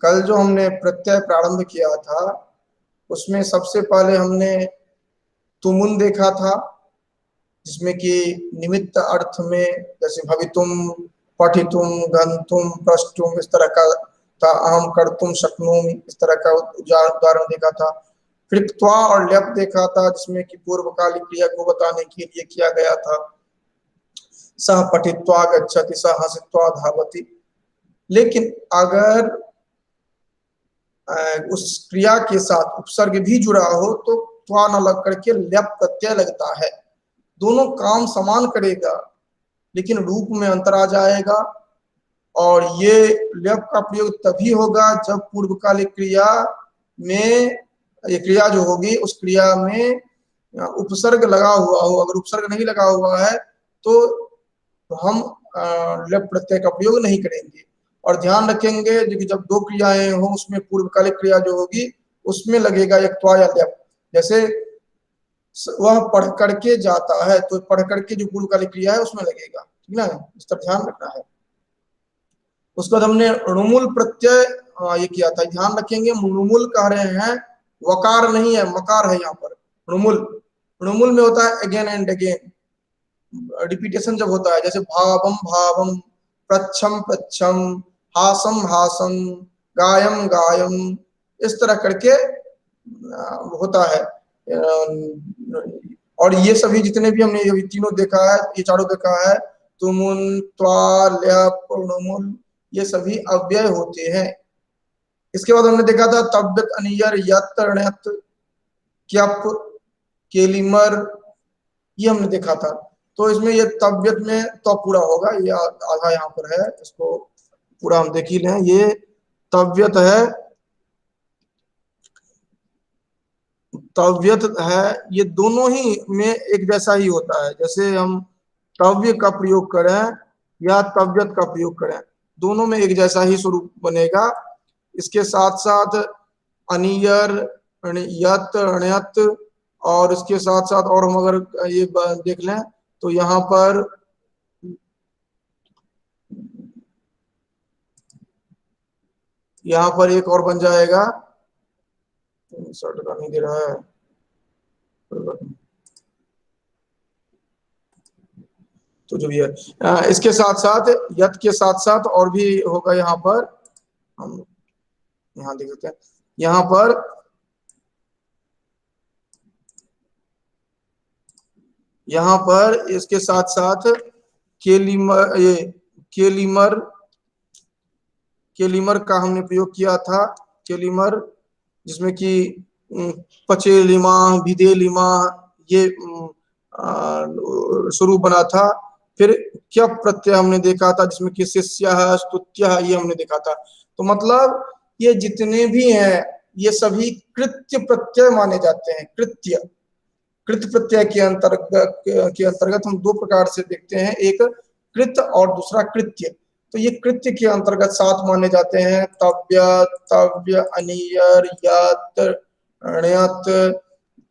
कल जो हमने प्रत्यय प्रारंभ किया था उसमें सबसे पहले हमने तुमुन देखा था, जिसमें कि निमित्त अर्थ में जैसे भवितुम, पठितुम, गंतुम, प्रष्टुम इस तरह का था। अहम कर्तुम शक्नोमि इस तरह का उदाहरण देखा था। फिर त्वा और ल्यप देखा था, जिसमें कि पूर्वकालिक क्रिया को बताने के लिए किया गया था। सह पठित्वा गच्छति, सह हसित्वा धावति। लेकिन अगर उस क्रिया के साथ उपसर्ग भी जुड़ा हो तो त्वा न लग करके ल्यप प्रत्यय लगता है। दोनों काम समान करेगा लेकिन रूप में अंतर आ जाएगा। और ये ल्यप का प्रयोग तभी होगा जब पूर्वकालिक क्रिया में, ये क्रिया जो होगी उस क्रिया में उपसर्ग लगा हुआ हो। अगर उपसर्ग नहीं लगा हुआ है तो हम ल्यप प्रत्यय का प्रयोग नहीं करेंगे। और ध्यान रखेंगे कि जब दो क्रियाएं हो उसमें पूर्वकालिक क्रिया जो होगी उसमें लगेगा एक त्वा या ल्यप। जैसे वह पढ़ करके जाता है तो पढ़ करके जो पूर्वकालिक क्रिया है उसमें लगेगा, ठीक ना, इस पर ध्यान रखना है। उसके बाद हमने णुमुल प्रत्यय ये किया था। ध्यान रखेंगे णुमुल कह रहे हैं, वकार नहीं है, मकार है यहाँ पर। णुमुल, णुमुल में होता है अगेन एंड अगेन, रिपीटेशन जब होता है, जैसे भावम भावम, प्रच्छम प्रच्छम, हासम हासम, गायम गायम, इस तरह करके होता है। और ये सभी जितने भी हमने ये तीनों देखा है, ये चारों देखा है, तुमुन, त्वा, ल्यप, णुमुल, ये सभी अव्यय होते हैं। इसके बाद हमने देखा था तव्यत, अनियर, यत, ण्यत, क्यप, केलिमर, ये हमने देखा था। तो इसमें ये तव्यत में तो पूरा होगा, ये आधा यहाँ पर है, इसको पूरा हम देख ही लें। ये तव्यत है, तव्यत है, ये दोनों ही में एक जैसा ही होता है। जैसे हम तव्य का प्रयोग करें या तव्यत का प्रयोग करें, दोनों में एक जैसा ही स्वरूप बनेगा। इसके साथ साथ अनियर, यत, ण्यत, और इसके साथ साथ और हम अगर ये देख लें तो यहाँ पर एक और बन जाएगा, शर्ट का नहीं दे रहा है, तो जो भी है इसके साथ साथ यत के साथ साथ और भी होगा। यहाँ पर हम यहाँ देख सकते हैं, यहाँ पर इसके साथ साथ केलिमर, ये केलिमर, केलिमर का हमने प्रयोग किया था। केलिमर जिसमें कि पचेलिमा, भिदेलिमा, ये स्वरूप बना था। फिर क्या प्रत्यय हमने देखा था जिसमें कि शिष्य, स्तुत्य, ये हमने देखा था। तो मतलब ये जितने भी हैं ये सभी कृत्य प्रत्यय माने जाते हैं। कृत्य, कृत प्रत्यय के अंतर्गत हम दो प्रकार से देखते हैं, एक कृत और दूसरा कृत्य। तो ये कृत्य के अंतर्गत 7 माने जाते हैं। तव्य, तव्य, अनियर, यत, ण्यत,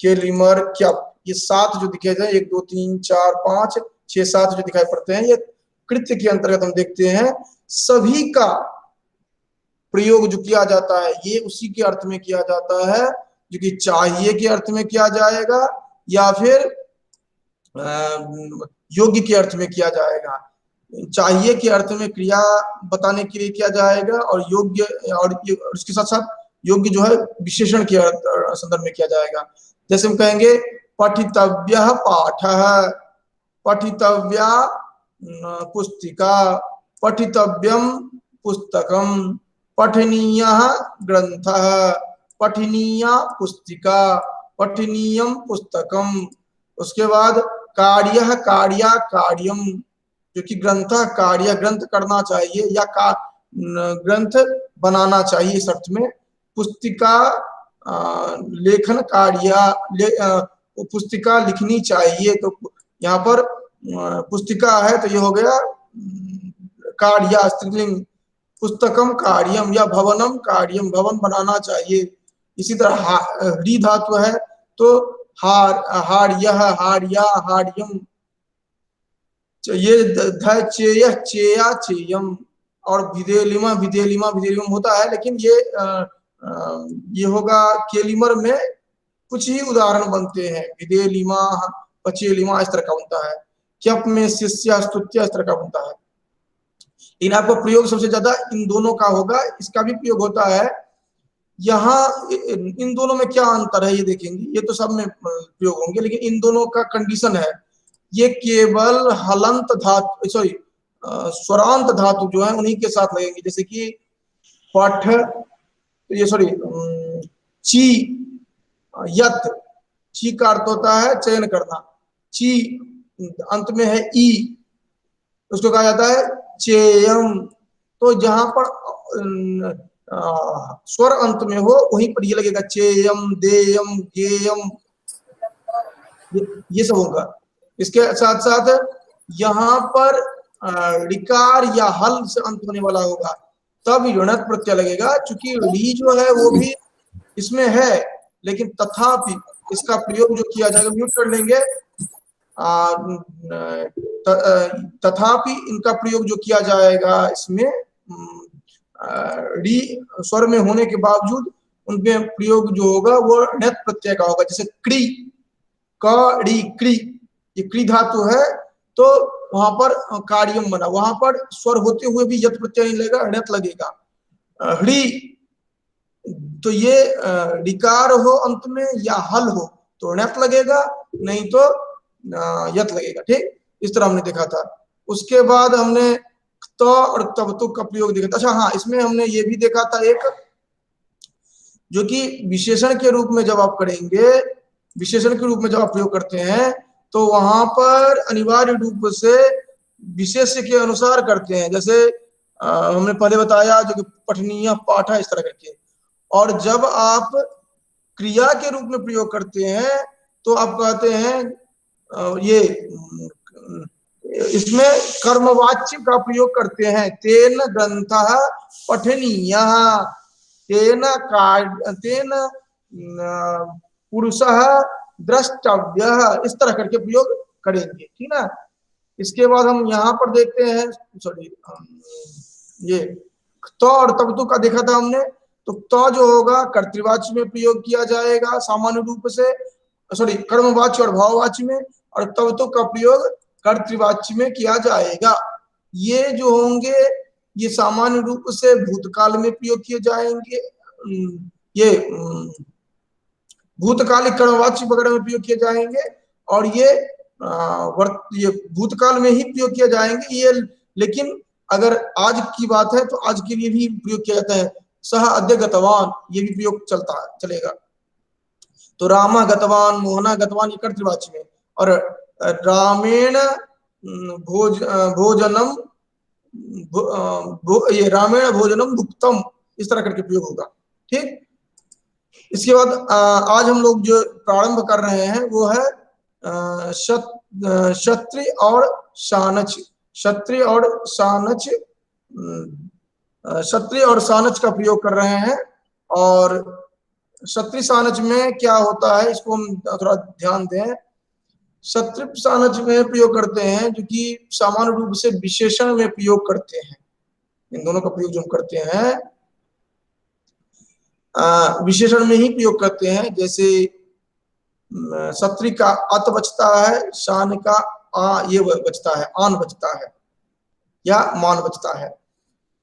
केलिमर, क्यप, ये 7 जो दिखे जाए, 1 2 3 4 5 6 7 जो दिखाई पड़ते हैं, ये कृत्य के अंतर्गत हम देखते हैं। सभी का प्रयोग जो किया जाता है ये उसी के अर्थ में किया जाता है जो कि चाहिए के अर्थ में किया जाएगा या फिर योग्य के अर्थ में किया जाएगा। चाहिए के अर्थ में क्रिया बताने के लिए किया जाएगा, और योग्य, और उसके साथ साथ योग्य जो है विशेषण के संदर्भ में किया जाएगा। जैसे हम कहेंगे पठितव्य पाठ, पठितव्या पुस्तिका, पठितव्यम पुस्तकम, पठनीय ग्रंथ, पठनीया पुस्तिका, पठनीयम पुस्तकम। उसके बाद कार्य, कार्या, कार्यम, जो कि ग्रंथ, कार्य, ग्रंथ करना चाहिए या ग्रंथ बनाना चाहिए इस अर्थ में। पुस्तिका, लेखन कार्य, पुस्तिका लिखनी चाहिए। तो यहाँ पर पुस्तिका है तो ये हो गया कार्य स्त्रीलिंग। पुस्तकम कार्यम या भवनम कार्यम, भवन बनाना चाहिए। इसी तरह ह्री धातु है तो हार्य, हार्या, हार्यम, ये चेय, चेया, चेयम, और विदेलिमा विदेलिमा विदेलिमा होता है, लेकिन ये होगा केलिमर में कुछ ही उदाहरण बनते हैं। विदेलिमा, पचेलिमा इस तरह का बनता है। क्यप में शिष्य स्तुत्य इस तरह का बनता है। इन आपका प्रयोग सबसे ज्यादा इन दोनों का होगा। इसका भी प्रयोग होता है यहाँ। इन दोनों में क्या अंतर है ये देखेंगे, ये तो सब में प्रयोग होंगे, लेकिन इन दोनों का कंडीशन है, ये केवल हलंत धातु, सॉरी स्वरांत धातु जो है उन्हीं के साथ लगेंगे। जैसे कि पठ, ये सॉरी ची, यत, ची का अर्थ होता है चयन करना, ची अंत में है ई, उसको कहा जाता है चेयम। तो जहां पर स्वर अंत में हो वहीं पर ये लगेगा चेयम, देयम, गेयम, ये सब होगा। इसके साथ साथ यहाँ पर ऋकार या हल से अंत होने वाला होगा, तब ऋणत प्रत्यय लगेगा। चूंकि री जो है वो भी इसमें है, लेकिन तथापि इसका प्रयोग जो किया जाएगा, म्यूट कर लेंगे, तथापि इनका प्रयोग जो किया जाएगा इसमें री स्वर में होने के बावजूद उनमें प्रयोग जो होगा वो णत प्रत्यय का होगा। जैसे क्री, क क्री, ये क्री धातु है, तो वहां पर कार्यम बना, वहां पर स्वर होते हुए भी यत प्रत्यय नहीं लगेगा, णत लगेगा। हृ, तो ये ऋकार हो अंत में या हल हो तो णत लगेगा, नहीं तो यत लगेगा। ठीक, इस तरह हमने देखा था। उसके बाद हमने त और तबतुक का प्रयोग देखा था। अच्छा हाँ, इसमें हमने ये भी देखा था एक, जो कि विशेषण के रूप में जब आप करेंगे, विशेषण के रूप में जब आप प्रयोग करते हैं तो वहां पर अनिवार्य रूप से विशेष्य के अनुसार करते हैं। जैसे हमने पहले बताया जो कि पठनीय, पाठा इस तरह करके। और जब आप क्रिया के रूप में प्रयोग करते हैं तो आप कहते हैं ये इसमें कर्मवाच्य का प्रयोग करते हैं। तेन ग्रंथः पठनीयः, तेन पुरुषः द्रष्टव्यः, इस तरह करके प्रयोग करेंगे। ठीक ना। इसके बाद हम यहाँ पर देखते हैं, सॉरी ये तो और तबतु का देखा था हमने। तो तो जो होगा कर्तृवाच्य में प्रयोग किया जाएगा सामान्य रूप से, सॉरी कर्मवाच्य और भाववाच्य में, और तबतु का प्रयोग कर्तृवाच्य में किया जाएगा। ये जो होंगे ये सामान्य रूप से भूतकाल में प्रयोग किए जाएंगे, ये भूतकालिक कर्मवाच्य वगैरह में प्रयोग किए जाएंगे, और ये भूतकाल में ही प्रयोग किए जाएंगे ये। लेकिन अगर आज की बात है तो आज के लिए भी प्रयोग किया जाता है। सह अद्य गतवान, ये भी प्रयोग चलेगा। तो रामा गतवान, मोहना गतवान, ये कर्तृवाच्य में। और रामेण भोजनम, ये रामेण भोजनम भुक्तम, इस तरह करके प्रयोग होगा। ठीक, इसके बाद आज हम लोग जो प्रारंभ कर रहे हैं वो है क्षत्रिय और शानच, क्षत्रिय और शानच, क्षत्रिय और शानच का प्रयोग कर रहे हैं। और क्षत्रिय शानच में क्या होता है इसको हम थोड़ा ध्यान दें। क्षत्रिय शानच में प्रयोग करते हैं जो कि सामान्य रूप से विशेषण में प्रयोग करते हैं। इन दोनों का प्रयोग जो हम करते हैं विशेषण में ही प्रयोग करते हैं। जैसे क्षत्रिय का अत बचता है, शान का ये बचता है, आन बचता है या मान बचता है।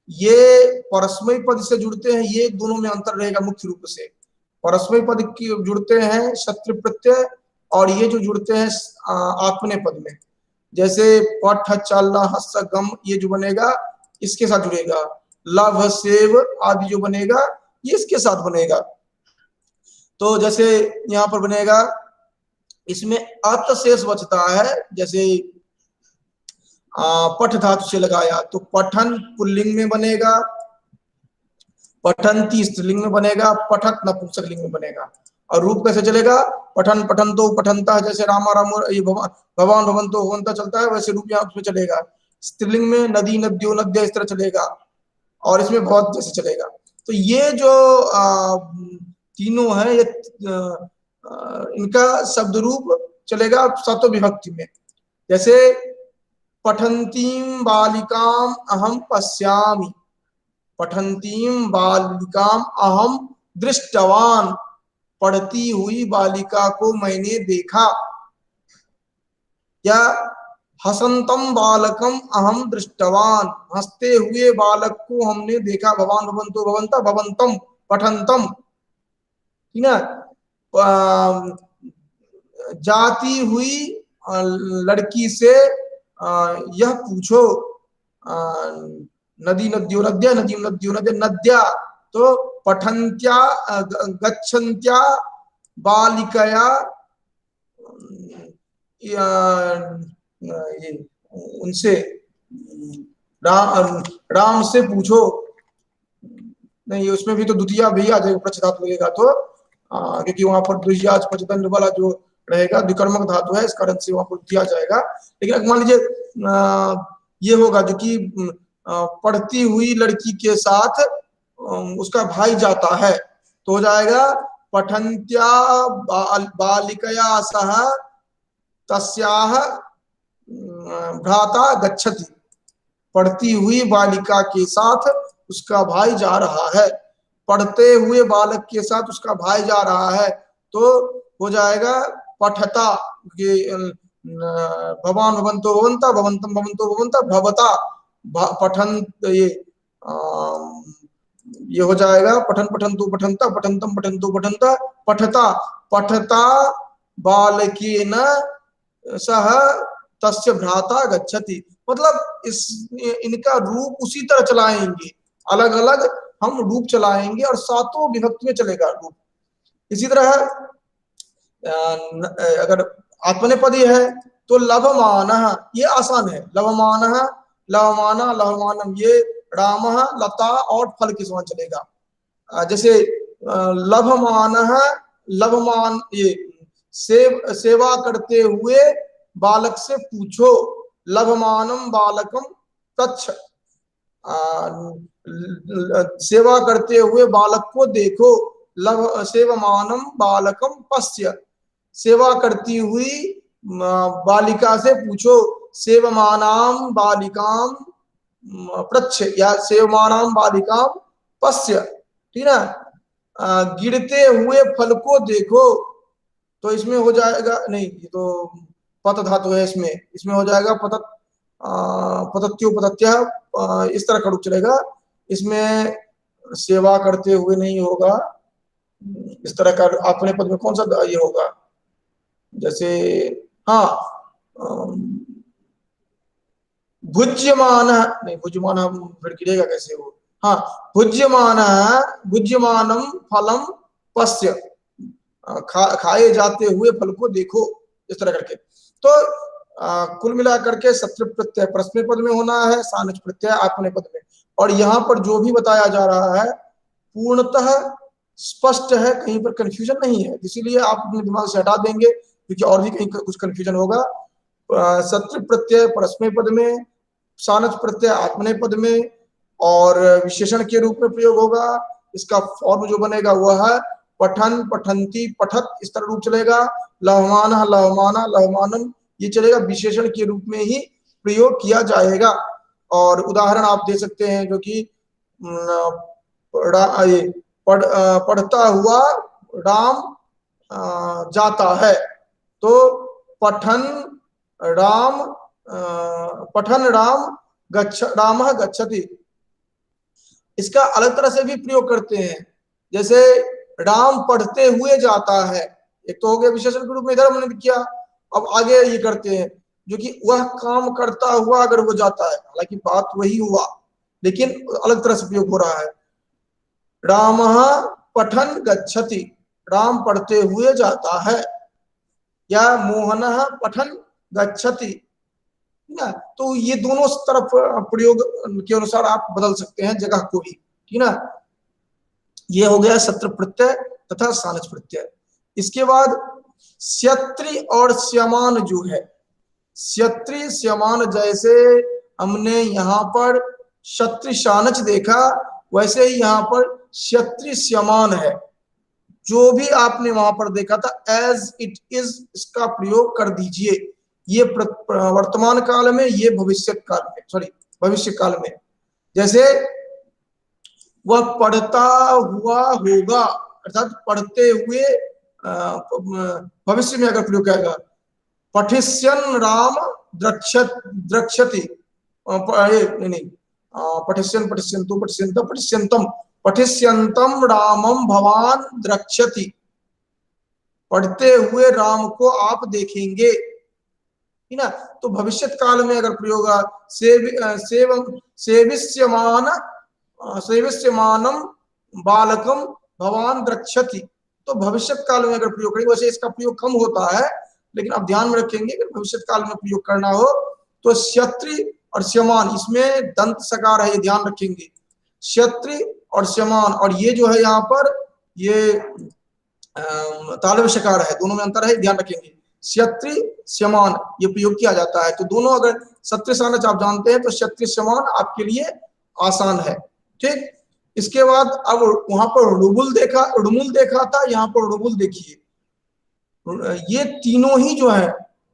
ये परस्मय पद से जुड़ते हैं, ये दोनों में अंतर रहेगा मुख्य रूप से। परस्मय पद की जुड़ते हैं क्षत्रिय प्रत्यय, और ये जो जुड़ते हैं आत्मने पद में। जैसे पठ, चल, हस, गम, ये जो बनेगा इसके साथ जुड़ेगा। लव, सेव आदि जो बनेगा ये इसके साथ बनेगा। तो जैसे यहाँ पर बनेगा, इसमें अत शेष बचता है। जैसे पठ धातु से लगाया तो पठन पुल्लिंग में बनेगा, पठंती स्त्रीलिंग में बनेगा, पठत नपुंसकलिंग में बनेगा। और रूप कैसे चलेगा, पठन पठंतो पठंता, जैसे रामा राम, ये भगवान भवंतो होवंता चलता है, वैसे रूप यहाँ उसमें चलेगा। स्त्रीलिंग में नदी नद्यो नद्य इस तरह चलेगा, और इसमें भवत जैसे चलेगा। तो ये जो तीनों है ये इनका शब्द रूप चलेगा सातों विभक्ति में। जैसे पठंतीं बालिकाम अहम पश्यामि, पठंतीं बालिकाम अहम दृष्टवान, पढ़ती हुई बालिका को मैंने देखा। या हसंतम बालकम अहम दृष्टवान, हंसते हुए बालक को हमने देखा। भवान भवंतो भवंता भवंतम पठंतम, ठीक है। जाती हुई लड़की से यह पूछो, नदी नद्यो नद्या नदी नद्यो नद्या नद्या, तो पठंत्या गच्छन्त्या बालिकया ये उनसे राम से पूछो। नहीं, उसमें भी तो द्वितीया भी आ जाएगा, प्रच धातु लगेगा तो, क्योंकि वहां पर द्विजाज पचतन वाला जो रहेगा द्विकर्मक धातु है, इस कारण से वहां पर दिया जाएगा। लेकिन मान लीजिए ये होगा जो कि पढ़ती हुई लड़की के साथ उसका भाई जाता है, तो हो जाएगा पठंत्या बालिकया सह तस्याह भ्राता गच्छति, पढ़ती हुई बालिका के साथ उसका भाई जा रहा है। पढ़ते हुए बालक के साथ उसका भाई जा रहा है, तो हो जाएगा पठता, भवान भवंतो भवंता भवंतम भवंतो भवंता भवता पठन, ये हो जाएगा पठन पठंतु पठंता पठंतम पठंतु पठंता पठता पठता बालकेन सह तस्य भ्राता गच्छति। मतलब इस इनका रूप उसी तरह चलाएंगे, अलग अलग हम रूप चलाएंगे और सातों विभक्ति में चलेगा रूप। इसी तरह अगर आत्मनेपदी है तो लभमान, ये आसान है। लभमान लभमाना लभमानम, ये राम लता और फल के समान चलेगा। जैसे लभमान लभमान, ये सेवा करते हुए बालक से पूछो, लभमानम बालकम तच्छ, सेवा करते हुए बालक को देखो। लभ सेवमानम बालकम पश्य, सेवा करती हुई बालिका से पूछो। सेवमानाम बालिकाम प्रच्छ, या सेवमानाम बालिकाम पश्य, ठीक है। गिरते हुए फल को देखो, तो इसमें हो जाएगा, नहीं ये तो पत धातु है, इसमें हो जाएगा पतत पतत्योपतत्य, इस तरह का रूप चलेगा। इसमें सेवा करते हुए नहीं होगा, इस तरह का अपने पद में कौन सा ये होगा, जैसे हाँ भुज्यमान, नहीं भुज्यमान फिर गिरेगा कैसे वो, हाँ भुज्यमान भुज्यमानम फलम पश्य, खाए जाते हुए फल को देखो, इस तरह करके। तो कुल मिलाकर के सत्र प्रत्यय प्रश्न पद में होना है, सानच प्रत्यय आत्मने पद में। और यहाँ पर जो भी बताया जा रहा है पूर्णतः स्पष्ट है, कहीं पर कंफ्यूजन नहीं है, इसीलिए आप अपने दिमाग से हटा देंगे, क्योंकि और भी कहीं कुछ कंफ्यूजन होगा। सत्र प्रत्यय परस्मै पद में, सानच प्रत्यय आत्मने पद में, और विशेषण के रूप में प्रयोग होगा। इसका फॉर्म जो बनेगा वह है पठन पठंती पठत, इस तरह रूप चलेगा। लहमाना लहमाना लहमानम, ये चलेगा, विशेषण के रूप में ही प्रयोग किया जाएगा। और उदाहरण आप दे सकते हैं, जो कि पढ़ता हुआ राम जाता है, तो पठन राम राम गच्छति। इसका अलग तरह से भी प्रयोग करते हैं, जैसे राम पढ़ते हुए जाता है, एक तो हो गया विशेषण के रूप में, इधर हमने किया। अब आगे ये करते हैं, जो कि वह काम करता हुआ अगर वो जाता है, हालांकि बात वही हुआ लेकिन अलग तरह से प्रयोग हो रहा है। राम पठन गच्छति, राम पढ़ते हुए जाता है, या मोहन पठन गच्छति ना। तो ये दोनों तरफ प्रयोग के अनुसार आप बदल सकते हैं जगह को भी, ठीक ना। ये हो गया सत्र प्रत्यय तथा सानच प्रत्यय। इसके बाद स्यत्री और स्यमान जो है, स्यत्री स्यमान, जैसे हमने यहाँ पर क्षत्रि शानच देखा, वैसे ही यहाँ पर क्षत्रि स्यमान है। जो भी आपने वहां पर देखा था एज इट इज, इसका प्रयोग कर दीजिए। ये वर्तमान काल में, ये भविष्य काल में, सॉरी भविष्य काल में। जैसे वह पढ़ता हुआ होगा, अर्थात पढ़ते हुए भविष्य में अगर प्रयोग करेगा, पठिष्यन् राम द्रक्ष्यति, नहीं, पठिष्यन् पठिष्यन्तु पठिष्यन्तः पठिष्यन्तम, पठिष्यन्तम रामम भवान द्रक्ष्यति, पढ़ते हुए राम को आप देखेंगे, है ना। तो भविष्यत काल में अगर प्रयोग सेविष्यमानम बालकम भवान द्रक्ष्यति, तो भविष्यत काल में अगर प्रयोग करेंगे, वैसे इसका प्रयोग कम होता है, लेकिन अब ध्यान में रखेंगे कि भविष्यत काल में प्रयोग करना हो तो क्षत्रि और श्यमान, इसमें दंत सकार है, ये ध्यान रखेंगे, क्षत्रि और श्यमान, और ये जो है यहाँ पर ये तालव्य शकार है, दोनों में अंतर है, ध्यान रखेंगे। क्षत्रि श्यमान ये प्रयोग किया जाता है, तो दोनों अगर सत्य सानच आप जानते हैं तो क्षत्रि श्यमान आपके लिए आसान है, ठीक। इसके बाद अब वहां पर रुबुल देखा था, यहाँ पर रुबुल देखिए, ये तीनों ही जो है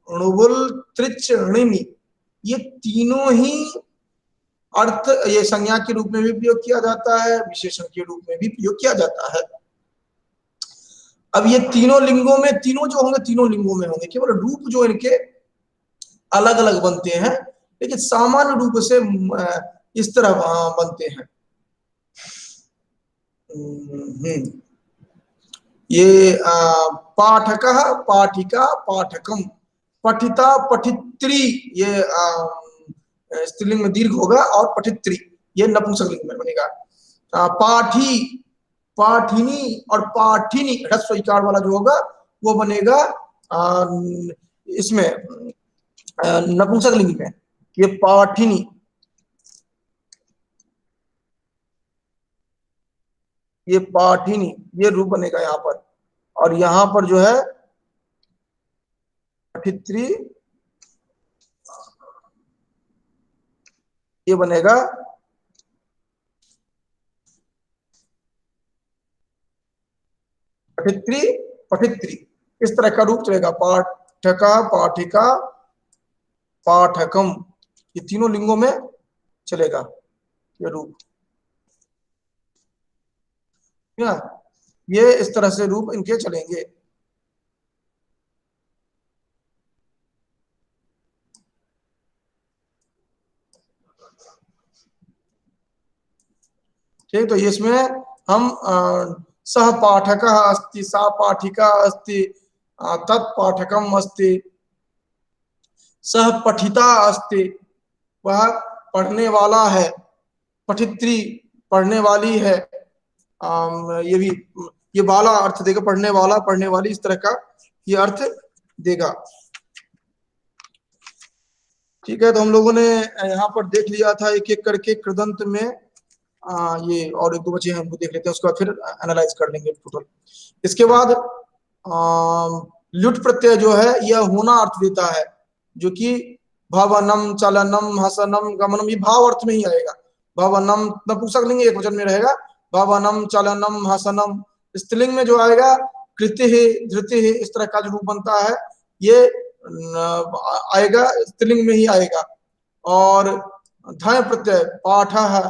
रुबुल त्रिच ऋणिमी, ये तीनों ही अर्थ ये संज्ञा के रूप में भी प्रयोग किया जाता है, विशेषण के रूप में भी प्रयोग किया जाता है। अब ये तीनों लिंगों में, तीनों जो होंगे तीनों लिंगों में होंगे, केवल रूप जो इनके अलग अलग बनते हैं, लेकिन सामान्य रूप से इस तरह बनते हैं। ये पाठकः पाठिका पाठकम, पठिता पठित्री, ये स्त्रीलिंग में दीर्घ होगा, और पठित्री ये नपुंसकलिंग में बनेगा। पाठी पाठिनी और पाठिनी ह्रस्व इकार वाला जो होगा वो बनेगा इसमें नपुंसकलिंग में, ये पाठिनी, ये पाठिनी ये रूप बनेगा यहाँ पर, और यहाँ पर जो है पठित्री ये बनेगा पठित्री पठित्री, इस तरह का रूप चलेगा, पाठका पाठिका पाठकम, ये तीनों लिंगों में चलेगा ये रूप, ये इस तरह से रूप इनके चलेंगे। ठीक, तो इसमें हम सह पाठकः अस्ति, सा पाठिका अस्ति, तत्पाठकम अस्ति, सह पठिता अस्ति, वह पढ़ने वाला है, पठित्री पढ़ने वाली है, ये भी ये वाला अर्थ देगा, पढ़ने वाला पढ़ने वाली, इस तरह का ये अर्थ देगा। ठीक है, तो हम लोगों ने यहाँ पर देख लिया था एक एक करके कृदंत में, ये और एक दो बचे हैं, हमको देख लेते हैं, उसके बाद फिर एनालाइज कर लेंगे टोटल। इसके बाद ल्युट प्रत्यय जो है यह होना अर्थ देता है, जो कि भवनम चलनम हसनम गमनम, ये भाव अर्थ में ही आएगा। भवनम नपुंसकलिंग एक वचन में रहेगा, भवनम चलनम हसनम, स्त्रीलिंग में जो आएगा कृति धृति, इस तरह का जो रूप बनता है ये आएगा, स्त्रीलिंग में ही आएगा। और धय प्रत्यय पाठ है,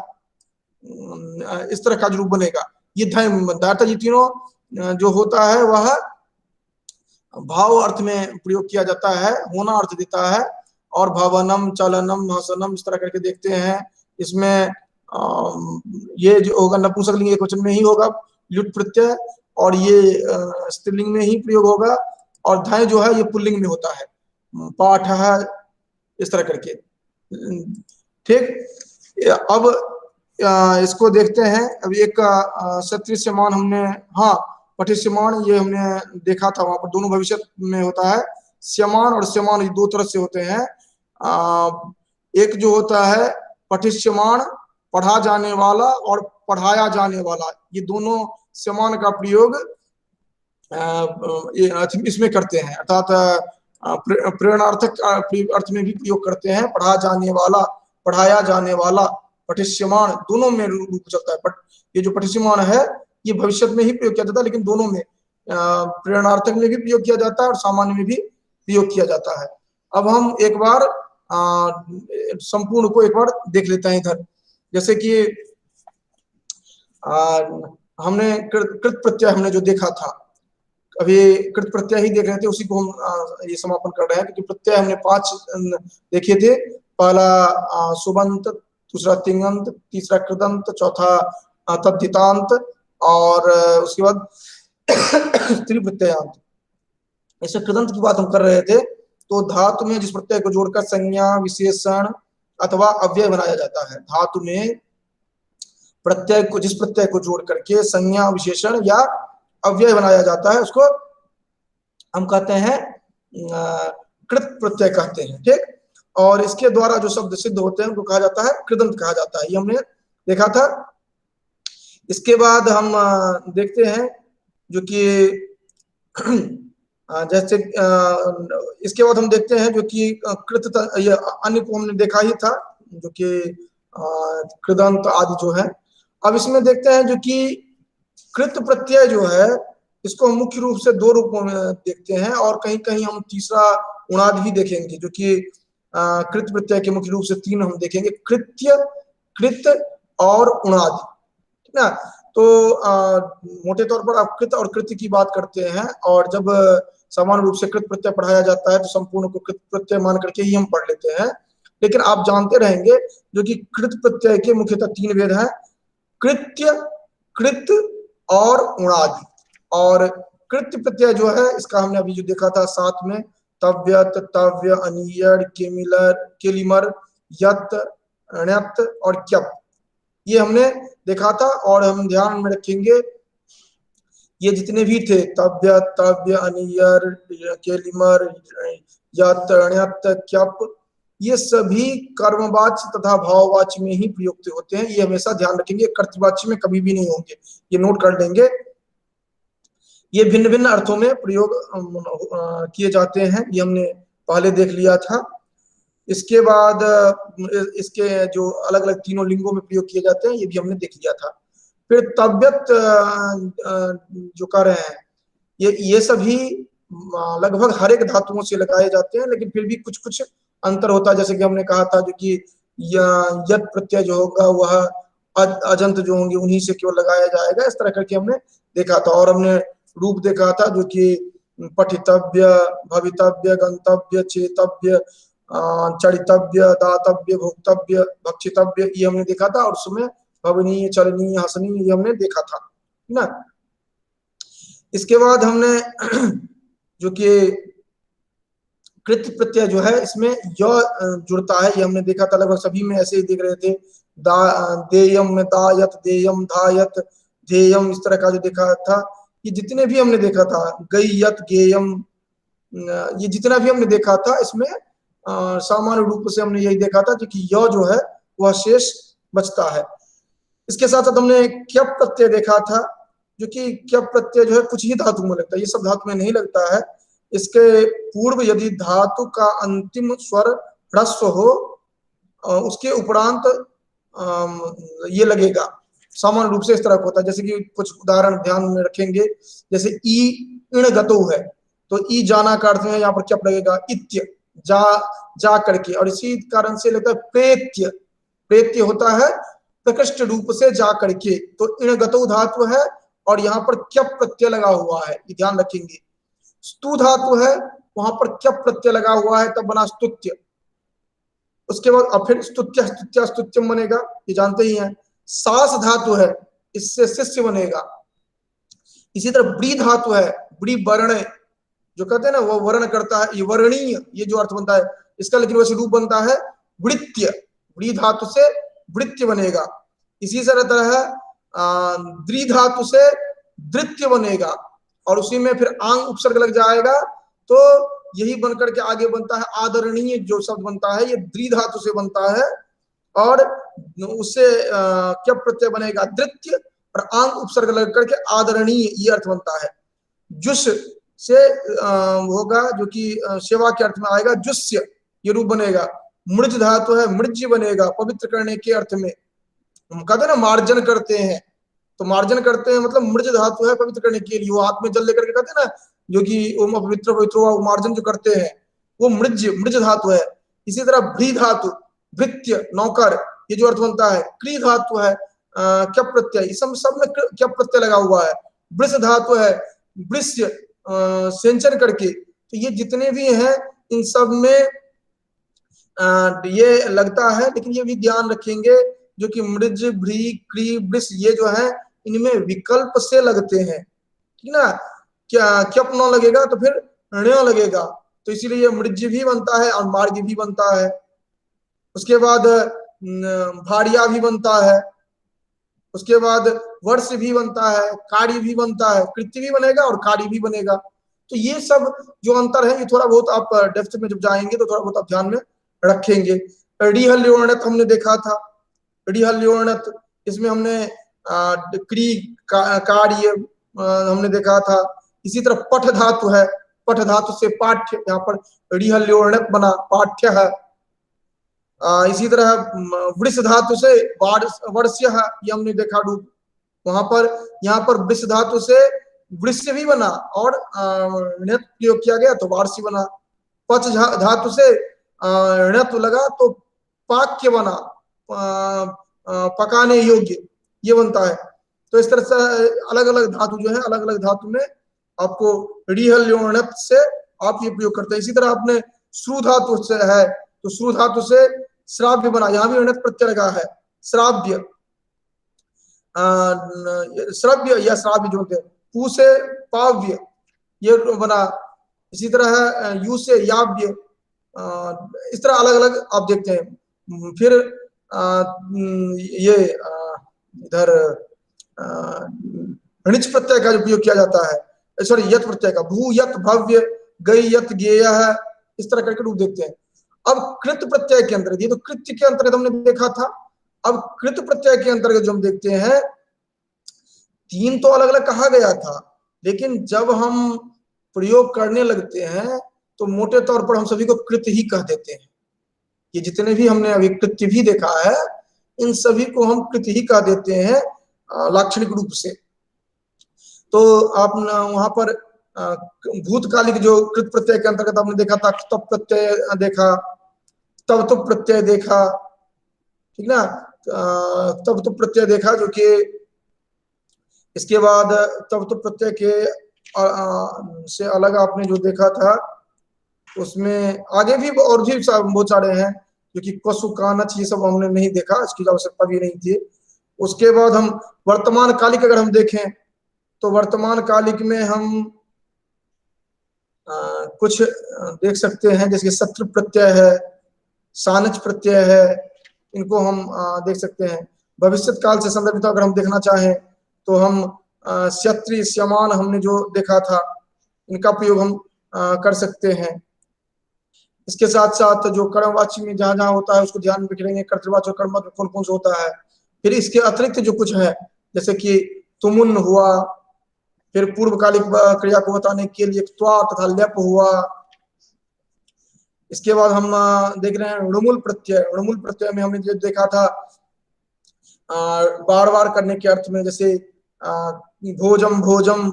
इस तरह का जो रूप बनेगा ये धय बनता है। ये तीनों जो होता है वह भाव अर्थ में प्रयोग किया जाता है, होना अर्थ देता है। और भवनम चलनम हसनम इस तरह करके देखते हैं, इसमें ये जो होगा नपुंसकलिंग एक वचन में ही होगा ल्युट प्रत्यय, और ये स्त्रीलिंग में ही प्रयोग होगा। और धय जो है ये पुल्लिंग में होता है, पाठ है, इस तरह करके। ठीक, अब इसको देखते हैं। अब एक क्षत्रियमान हमने, हाँ पठिष्यमान ये हमने देखा था, वहां पर दोनों भविष्य में होता है, श्यमान और श्यमान ये दो तरह से होते हैं। एक जो होता है पठिष्यमान पढ़ा जाने वाला और पढ़ाया जाने वाला, ये दोनों श्यमान का प्रयोग इसमें करते हैं, अर्थात प्रेरणार्थक अर्थ में भी प्रयोग करते हैं। पढ़ा जाने वाला पढ़ाया जाने वाला पठिष्यमान दोनों में रूप चलता है। ये जो पठिष्यमान है ये भविष्य में ही प्रयोग किया जाता है, लेकिन दोनों में प्रेरणार्थक में भी प्रयोग किया जाता है और सामान्य में भी प्रयोग किया जाता है। अब हम एक बार संपूर्ण को एक बार देख लेते हैं इधर। जैसे कि हमने कृत प्रत्यय हमने जो देखा था, अभी कृत प्रत्यय ही देख रहे थे, उसी को हम ये समापन कर रहे हैं, क्योंकि प्रत्यय हमने 5 देखे थे। पहला सुबंत, दूसरा तिंगंत, तीसरा कृदंत, चौथा तद्धितांत, और उसके बाद स्त्री प्रत्ययांत। ऐसे कृदंत की बात हम कर रहे थे। तो धातु में जिस प्रत्यय को जोड़कर संज्ञा, विशेषण अथवा अव्यय बनाया जाता है, धातु में प्रत्यय को, जिस प्रत्यय को जोड़ करके संज्ञा, विशेषण या अव्यय बनाया जाता है, उसको हम कहते हैं कृत प्रत्यय कहते हैं। ठीक, और इसके द्वारा जो शब्द सिद्ध होते हैं उनको कहा जाता है कृदंत कहा जाता है। ये हमने देखा था। इसके बाद हम देखते हैं जो कि जैसे इसके बाद हम देखते हैं जो कि कृत, ये अन्य को हमने देखा ही था, जो कि कृदंत आदि जो है। अब इसमें देखते हैं जो कि कृत प्रत्यय जो है, इसको हम मुख्य रूप से 2 रूपों में देखते हैं, और कहीं कहीं हम तीसरा उणादि भी देखेंगे, जो कि कृत प्रत्यय के मुख्य रूप से 3 हम देखेंगे, कृत्य, कृत और उणादि। ठीक ना। तो मोटे तौर पर आप कृत और कृत्य की बात करते हैं, और जब समान रूप से कृत प्रत्यय पढ़ाया जाता है तो संपूर्ण को कृत प्रत्यय मान करके ही हम पढ़ लेते हैं। लेकिन आप जानते रहेंगे जो कि कृत प्रत्यय के मुख्यतः 3 भेद हैं, कृत्य, कृत और उणादि। और कृत्य प्रत्यय जो है, इसका हमने अभी जो देखा था 7 में, तव्यत, तव्य, अनियड़, केमिलर, केलिमर, यत, ण्यत और क्यप, ये हमने देखा था। और हम ध्यान में रखेंगे, ये जितने भी थे, तव्य, तव्य, अनियर, केलिमर, यत, ण्यत, क्यप, ये सभी कर्मवाच्य तथा भाववाच्य में ही प्रयुक्त होते हैं। ये हमेशा ध्यान रखेंगे, कर्तवाच्य में कभी भी नहीं होंगे, ये नोट कर लेंगे। ये भिन्न भिन्न अर्थों में प्रयोग किए जाते हैं, ये हमने पहले देख लिया था। इसके बाद इसके जो अलग अलग तीनों लिंगों में प्रयोग किए जाते हैं, ये भी हमने देख लिया था। फिर तव्यत जो कर रहे हैं, ये सभी लगभग हर एक धातुओं से लगाए जाते हैं, लेकिन फिर भी कुछ कुछ अंतर होता है। जैसे कि हमने कहा था जो कि यत प्रत्यय जो होगा वह अजंत जो होंगे उन्हीं से केवल लगाया जाएगा, इस तरह करके हमने देखा था। और हमने रूप देखा था जो कि पठितव्य, भवितव्य, गंतव्य, चेतव्य, चरितव्य, दातव्य, भोक्तव्य, भक्षितव्य, ये हमने देखा था। और उसमें भवनीय, चलनीय, हसनीय, ये हमने देखा था ना। इसके बाद हमने जो कि कृत प्रत्यय जो है, इसमें य जुड़ता है, ये हमने देखा था। लगभग सभी में ऐसे ही देख रहे थे, देयम में दायत, देयम, धायत, धेयम, इस तरह का जो देखा था। ये जितने भी हमने देखा था, गयत, गेयम, ये जितना भी हमने देखा था, इसमें सामान्य रूप से हमने यही देखा था कि य जो है वह शेष बचता है। इसके साथ साथ हमने क्यप प्रत्यय देखा था, जो कि क्यप प्रत्यय जो है कुछ ही धातु में लगता है, ये सब धातु में नहीं लगता है। इसके पूर्व यदि धातु का अंतिम स्वर ह्रस्व हो, उसके उपरांत ये लगेगा, सामान्य रूप से इस तरह का होता है। जैसे कि कुछ उदाहरण ध्यान में रखेंगे, जैसे ई इण गतो है, तो ई जाना का अर्थ में यहाँ पर क्या लगेगा, इत्य, जा करके। और इसी कारण से लगता है प्रेत्य, प्रेत्य होता है प्रकृष्ट रूप से जा करके, तो इण गतो धातु है और यहाँ पर क्यप प्रत्यय लगा हुआ है, ये ध्यान रखेंगे। स्तु धातु है, वहां पर क्यप प्रत्यय लगा हुआ है, तब बना स्तुत्य। उसके बाद अब फिर स्तुत्य, स्तुत्या, स्तुत्यम बनेगा, ये जानते ही हैं। सास धातु है, इससे शिष्य बनेगा। इसी तरह ब्री धातु है, ब्री वर्ण, जो कहते हैं ना वो वर्ण करता है, ये वर्णीय, ये जो अर्थ बनता है इसका, लेकिन वैसे रूप बनता है वृत्य, ब्री धातु से वृत्य बनेगा। इसी तरह है द्रि धातु से दृत्य बनेगा, और उसी में फिर आंग उपसर्ग लग जाएगा, तो यही बनकर के आगे बनता है आदरणीय, जो शब्द बनता है ये द्रि धातु से बनता है, और उससे क्या प्रत्यय बनेगा, दृत्य, और आंग उपसर्ग लग करके आदरणीय, ये अर्थ बनता है। जुस से होगा जो कि सेवा के अर्थ में आएगा, जुस्य, ये रूप बनेगा। मृज धातु है, मृज बनेगा, पवित्र करने के अर्थ में। हम कहते हैं ना मार्जन करते हैं, तो मार्जन करते हैं मतलब मृज धातु है पवित्र करने के लिए, वो हाथ में जल लेकर के कहते हैं ना, जो कि ओम पवित्र पवित्र हुआ, मार्जन जो करते हैं, वो मृज मृज धातु है। इसी तरह भ्री धातु, भृत्य नौकर, ये जो अर्थ बनता है। क्री धातु है क्या प्रत्यय, इस सब में क्या प्रत्यय लगा हुआ है। वृष धातु है, वृष्य सिंचन करके। तो ये जितने भी हैं इन सब में ये लगता है, लेकिन ये भी ध्यान रखेंगे जो कि मृज भ्री क्री वृष ये जो है इनमें विकल्प से लगते हैं, ठीक ना। क्या क्यप न लगेगा तो फिर ण्य लगेगा, तो इसीलिए ये मृज भी बनता है और मार्ग भी बनता है। उसके बाद भाड़िया भी बनता है, उसके बाद वर्ष भी बनता है, कार्य भी बनता है, कृत्य भी बनेगा और कार्य भी बनेगा। तो ये सब जो अंतर है ये थोड़ा बहुत आप डेप्थ में जब जाएंगे तो थोड़ा बहुत आप ध्यान में रखेंगे। ऋहल्योणत हमने देखा था, ऋहल्योणत इसमें हमने क्री कार्य हमने देखा था। इसी तरह पठ धातु है, पठ धातु से पाठ्य, यहाँ पर ऋहल्योणत बना पाठ्य है। इसी तरह वृष धातु से वर्ष्य है, ये हमने देखा रूप वहां पर। यहाँ पर वृष धातु से वृष्य भी बना और णित प्रयोग किया गया तो वार्षि बना। पच धातु से णित लगा तो पाक्य बना, पकाने योग्य ये बनता है। तो इस तरह से अलग अलग धातु जो है, अलग अलग धातु में आपको ऋहल्योणत से आप ये प्रयोग करते हैं। इसी तरह आपने श्रु धातु से है तो श्रु धातु से श्राव्य बना, यहाँ भी णित प्रत्यय लगा है, श्राव्य श्रव्य या श्राव्य जो होते हैं। पू से पाव्य ये बना। इसी तरह है यू से याव्य, इस तरह अलग अलग आप देखते हैं। फिर ये इधर णिच प्रत्यय का जो प्रयोग किया जाता है, सॉरी यत प्रत्यय का, भू यत भव्य गई यत गेय है, इस तरह करके रूप देखते हैं। अब कृत प्रत्यय के अंतर्गत, ये तो कृत्य के अंतर्गत हमने देखा था, अब कृत प्रत्यय के अंतर्गत जो हम देखते हैं, तीन तो अलग अलग कहा गया था, लेकिन जब हम प्रयोग करने लगते हैं तो मोटे तौर पर हम सभी को कृत ही कह देते हैं। ये जितने भी हमने अभी कृत्य भी देखा है इन सभी को हम कृत ही कह देते हैं लाक्षणिक रूप से। तो आप वहां पर भूतकालिक जो कृत प्रत्यय के अंतर्गत आपने देखा था, तब प्रत्यय देखा, तब तो प्रत्यय देखा, ठीक ना, तब तो प्रत्यय देखा जो कि इसके बाद तब तो प्रत्यय के से अलग आपने जो देखा था उसमें आगे भी और भी बहुत सारे हैं, क्योंकि कसु कानच ये सब हमने नहीं देखा, इसकी आवश्यकता भी नहीं थी। उसके बाद हम वर्तमान कालिक अगर हम देखें तो वर्तमान कालिक में हम कुछ देख सकते हैं, जैसे शत्रु प्रत्यय है, सानच प्रत्यय है, इनको हम देख सकते हैं। भविष्य काल से संदर्भित अगर हम देखना चाहें तो हम क्षत्रि श्यमान हमने जो देखा था इनका प्रयोग हम कर सकते हैं। इसके साथ साथ जो कर्मवाची में जहां जहां होता है उसको ध्यान में रखेंगे, कर्तृवाची और कर्मवाची कौन कौन सा होता है। फिर इसके अतिरिक्त जो कुछ है जैसे कि तुमुन हुआ, फिर पूर्वकालिक क्रिया को बताने के लिए त्वा तथा ल्यप हुआ। इसके बाद हम देख रहे हैं णुमुल प्रत्यय। णुमुल प्रत्यय में हमने जो देखा था बार बार करने के अर्थ में, जैसे भोजम भोजम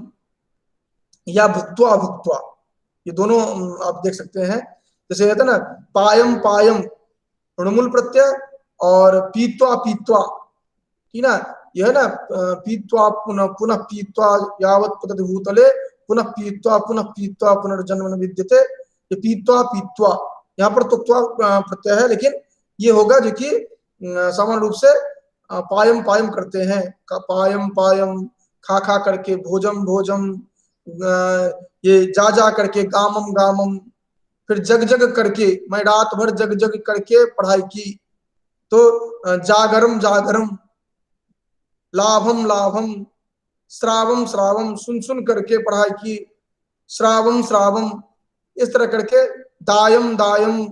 या भुक्त्वा भुक्त्वा, ये दोनों आप देख सकते हैं। जैसे कहते हैं ना पायम पायम णुमुल प्रत्यय और पीत्वा पीत्वा, ठीक ना, यह है ना पीत्वा पुनः पुनः पीत्वा यावत् पतति भूतले पुनः पीत्वा पुनर्जन्म न विद्यते, ये पीत्वा पीत्वा, यहाँ पर तो प्रत्यय है लेकिन ये होगा जो कि सामान्य रूप से पायम पायम करते हैं, पायम पायम खा खा करके, भोजम भोजम ये जा करके, गामम गामम, फिर जग जग करके, मैं रात भर जग जग करके पढ़ाई की, तो जागरम जागरम, लाभम लाभम, श्रावम श्रावम, सुन सुन करके पढ़ाई की, श्रावम श्रावम, इस तरह करके दायम दायम,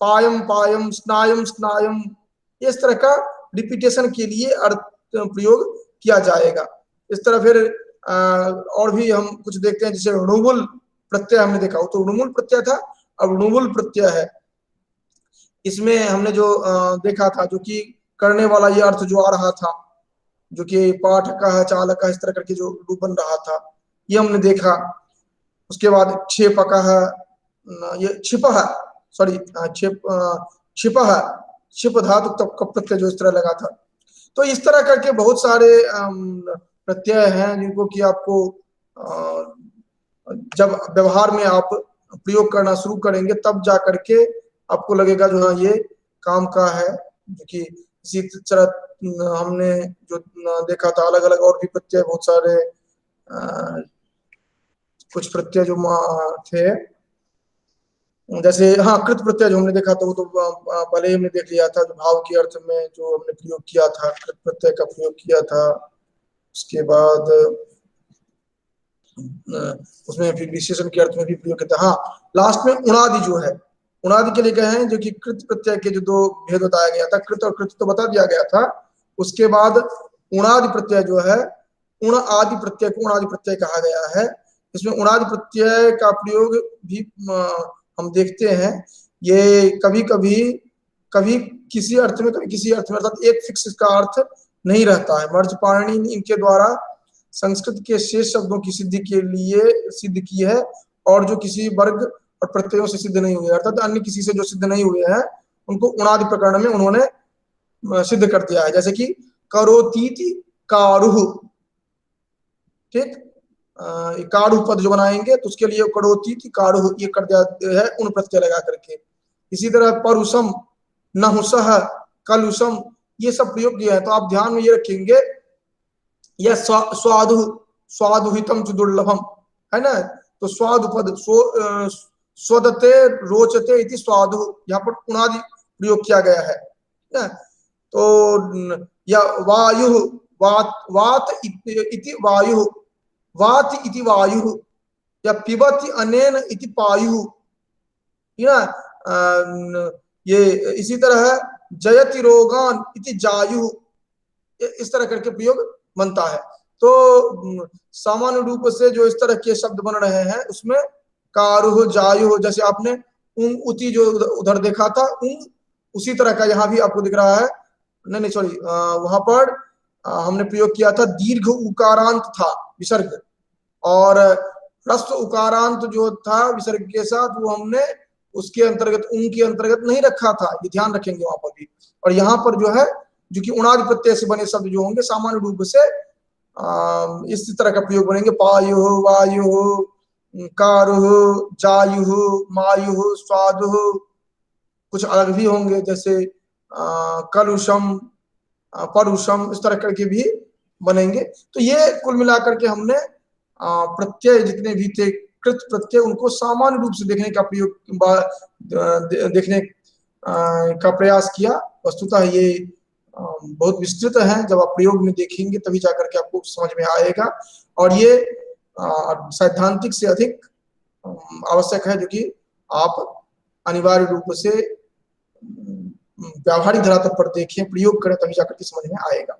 पायम पायम, स्नायम स्नायम, इस तरह का रिपीटेशन के लिए अर्थ प्रयोग किया जाएगा। इस तरह फिर और भी हम कुछ देखते हैं, जैसे णुमुल प्रत्यय हमने देखा, तो णुमुल प्रत्यय था, अब णुमुल प्रत्यय है। इसमें हमने जो देखा था जो कि करने वाला ये अर्थ जो आ रहा था, जो कि पाठक है, चालक है, इस तरह करके जो रूप बन रहा था, ये हमने देखा। उसके बाद क्षेपक है, ये छिपः, सॉरी छिपः, छिप धातु तब कप प्रत्यय जो इस तरह लगा था। तो इस तरह करके बहुत सारे प्रत्यय हैं जिनको कि आपको जब व्यवहार में आप प्रयोग करना शुरू करेंगे तब जा करके आपको लगेगा जो हाँ ये काम का है। जो कि इसी तरह हमने जो देखा था अलग अलग और भी प्रत्यय बहुत सारे कुछ प्रत्यय जो थे, जैसे हाँ कृत प्रत्यय जो हमने देखा था वो तो पहले ही हमने देख लिया था, जो भाव के अर्थ में जो हमने प्रयोग किया था कृत प्रत्यय का प्रयोग किया था। उसके बाद उसमें फिर विशेषण के अर्थ में भी प्रयोग किया था। हाँ लास्ट में उणादि जो है, उणादि के लिए कहे हैं जो कि कृत प्रत्यय के जो दो भेद बताया गया था, कृत और कृत तो बता दिया गया था। उसके बाद उणादि प्रत्यय जो है, उण आदि प्रत्यय को उणादि प्रत्यय कहा गया है। इसमें उणादि प्रत्यय का प्रयोग भी हम देखते हैं, ये कभी कभी कभी किसी अर्थ में कभी किसी अर्थ में, अर्थात एक फिक्स इसका अर्थ नहीं रहता है। मर्जपाणि ने इनके द्वारा संस्कृत के शेष शब्दों की सिद्धि के लिए सिद्ध की है, और जो किसी वर्ग और प्रत्ययों से सिद्ध नहीं हुए, अर्थात अन्य किसी से जो सिद्ध नहीं हुए हैं उनको उणादि प्रकरण में उन्होंने सिद्ध कर दिया है। जैसे कि करोतीति कारुः, ठीक, कारुः पद जो बनाएंगे तो उसके लिए करोतीति कारुः ये कर दिया है उन प्रत्यय लगा करके। इसी तरह परुषम, नहुसः, कलुषम ये सब प्रयोग किया है। तो आप ध्यान में ये रखेंगे, यह स्वादु स्वादुहितम च दुर्लभम है ना, तो स्वादु पद स्वदते रोचते इति स्वादु, यहाँ पर उणादि प्रयोग किया गया है ना। तो या वायु वात वात इति वायु, वात इति वायु, या पिबति अनेन इति पायु, ना ये इसी तरह है जयति रोगान इति जायु, इस तरह करके प्रयोग बनता है। तो सामान्य रूप से जो इस तरह के शब्द बन रहे हैं उसमें कारुह जायुह, जैसे आपने उंग उति जो उधर देखा था उंग, उसी तरह का यहाँ भी आपको दिख रहा है। नहीं नहीं सॉरी, वहां पर हमने प्रयोग किया था दीर्घ उकारांत था विसर्ग, और ह्रस्व उकारांत जो था विसर्ग के साथ वो हमने उसके अंतर्गत उंग के अंतर्गत नहीं रखा था, ये ध्यान रखेंगे वहां पर भी। और यहाँ पर जो है जो कि उणादि प्रत्यय से बने शब्द जो होंगे सामान्य रूप से इस तरह का प्रयोग बनेंगे, पायु वायु कारुः जायुः मायुः स्वादुः, कुछ अलग भी होंगे जैसे कलुषम परुषम, इस तरह करके भी बनेंगे। तो ये कुल मिलाकर के हमने प्रत्यय जितने भी थे कृत प्रत्यय उनको सामान्य रूप से देखने का प्रयोग देखने का प्रयास किया। वस्तुतः ये बहुत विस्तृत है, जब आप प्रयोग में देखेंगे तभी जाकर के आपको समझ में आएगा। और ये सैद्धांतिक से अधिक आवश्यक है, जो कि आप अनिवार्य रूप से व्यावहारिक धरातल पर देखें, प्रयोग करें, तभी जाकर के समझ में आएगा।